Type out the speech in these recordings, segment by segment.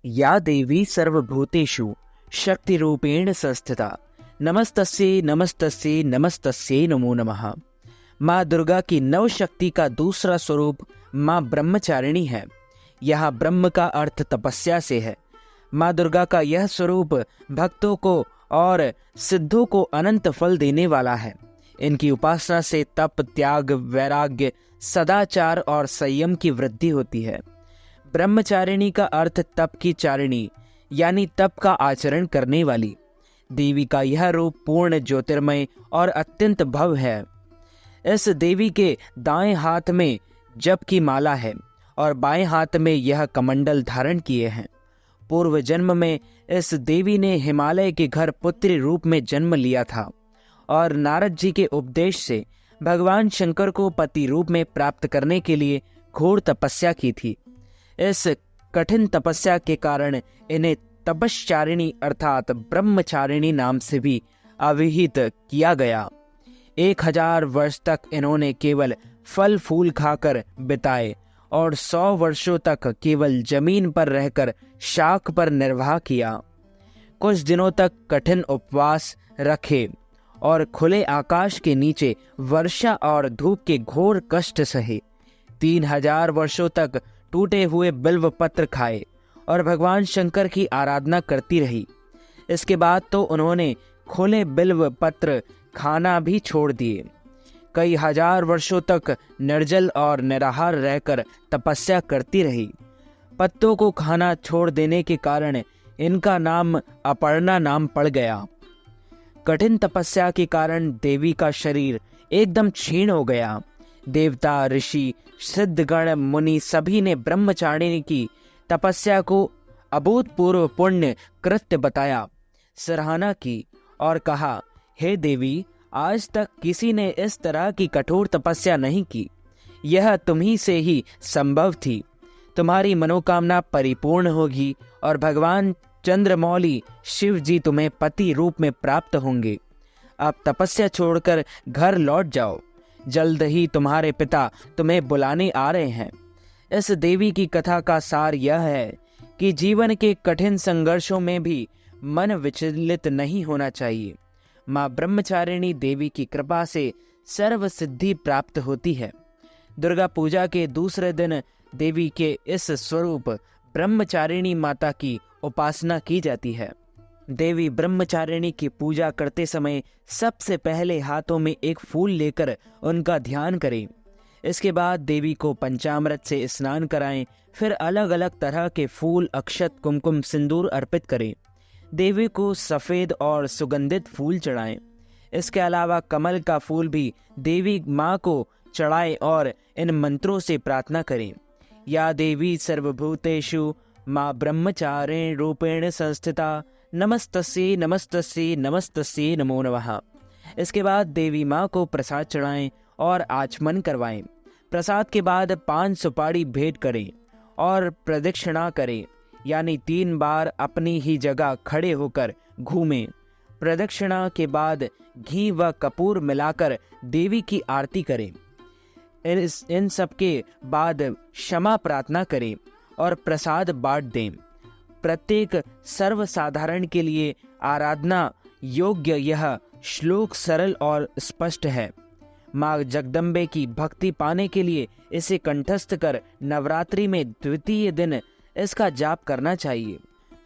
या देवी सर्वभूतेषु शक्तिरूपेण संस्थिता नमस्तस्यै नमस्तस्यै नमस्तस्यै नमो नमः। माँ दुर्गा की नव शक्ति का दूसरा स्वरूप माँ ब्रह्मचारिणी है। यहाँ ब्रह्म का अर्थ तपस्या से है। माँ दुर्गा का यह स्वरूप भक्तों को और सिद्धों को अनंत फल देने वाला है। इनकी उपासना से तप, त्याग, वैराग्य, सदाचार और संयम की वृद्धि होती है। ब्रह्मचारिणी का अर्थ तप की चारिणी यानी तप का आचरण करने वाली। देवी का यह रूप पूर्ण ज्योतिर्मय और अत्यंत भव्य है। इस देवी के दाएं हाथ में जप की माला है और बाएं हाथ में यह कमंडल धारण किए हैं। पूर्व जन्म में इस देवी ने हिमालय के घर पुत्री रूप में जन्म लिया था और नारद जी के उपदेश से भगवान शंकर को पति रूप में प्राप्त करने के लिए घोर तपस्या की थी। इस कठिन तपस्या के कारण इन्हें तपश्चारिणी अर्थात ब्रह्मचारिणी नाम से भी अभिहित किया गया। 1000 वर्ष तक इन्होंने केवल फल फूल खाकर बिताए और 100 वर्षों तक केवल जमीन पर रहकर शाक पर निर्वाह किया। कुछ दिनों तक कठिन उपवास रखे और खुले आकाश के नीचे वर्षा और धूप के घोर कष्ट सहे। 3000 वर्षों तक टूटे हुए बिल्व पत्र खाए और भगवान शंकर की आराधना करती रही। इसके बाद तो उन्होंने खुले बिल्व पत्र खाना भी छोड़ दिए। कई हजार वर्षों तक निर्जल और निराहार रहकर तपस्या करती रही। पत्तों को खाना छोड़ देने के कारण इनका नाम अपर्णा नाम पड़ गया। कठिन तपस्या के कारण देवी का शरीर एकदम क्षीण हो गया। देवता, ऋषि, सिद्धगण, मुनि सभी ने ब्रह्मचारिणी की तपस्या को अभूतपूर्व पुण्य कृत्य बताया, सराहना की और कहा, हे देवी, आज तक किसी ने इस तरह की कठोर तपस्या नहीं की। यह तुम्ही से ही संभव थी। तुम्हारी मनोकामना परिपूर्ण होगी और भगवान चंद्रमौली शिव जी तुम्हें पति रूप में प्राप्त होंगे। अब तपस्या छोड़कर घर लौट जाओ। जल्द ही तुम्हारे पिता तुम्हें बुलाने आ रहे हैं। इस देवी की कथा का सार यह है कि जीवन के कठिन संघर्षों में भी मन विचलित नहीं होना चाहिए। माँ ब्रह्मचारिणी देवी की कृपा से सर्व सिद्धि प्राप्त होती है। दुर्गा पूजा के दूसरे दिन देवी के इस स्वरूप ब्रह्मचारिणी माता की उपासना की जाती है। देवी ब्रह्मचारिणी की पूजा करते समय सबसे पहले हाथों में एक फूल लेकर उनका ध्यान करें। इसके बाद देवी को पंचामृत से स्नान कराएं। फिर अलग अलग तरह के फूल, अक्षत, कुमकुम, सिंदूर अर्पित करें। देवी को सफ़ेद और सुगंधित फूल चढ़ाएं। इसके अलावा कमल का फूल भी देवी माँ को चढ़ाएं और इन मंत्रों से प्रार्थना करें। या देवी सर्वभूतेषु माँ ब्रह्मचारिणी रूपेण संस्थिता नमस्तस्यै नमस्तस्यै नमस्तस्यै नमो नमः। इसके बाद देवी माँ को प्रसाद चढ़ाएं और आचमन करवाएं। प्रसाद के बाद 5 सुपारी भेंट करें और प्रदक्षिणा करें, यानी 3 बार अपनी ही जगह खड़े होकर घूमें। प्रदक्षिणा के बाद घी व कपूर मिलाकर देवी की आरती करें। इन सब के बाद क्षमा प्रार्थना करें और प्रसाद बांट दें। प्रत्येक सर्वसाधारण के लिए आराधना योग्य यह श्लोक सरल और स्पष्ट है। माँ जगदम्बे की भक्ति पाने के लिए इसे कंठस्थ कर नवरात्रि में द्वितीय दिन इसका जाप करना चाहिए।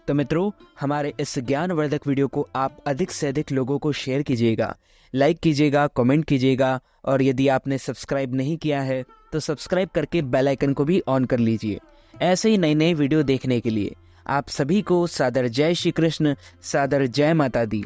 तो मित्रों, हमारे इस ज्ञानवर्धक वीडियो को आप अधिक से अधिक लोगों को शेयर कीजिएगा, लाइक कीजिएगा, कमेंट कीजिएगा और यदि आपने सब्सक्राइब नहीं किया है तो सब्सक्राइब करके बेल आइकन को भी ऑन कर लीजिए। ऐसे ही नए नए वीडियो देखने के लिए आप सभी को सादर जय श्री कृष्ण, सादर जय माता दी।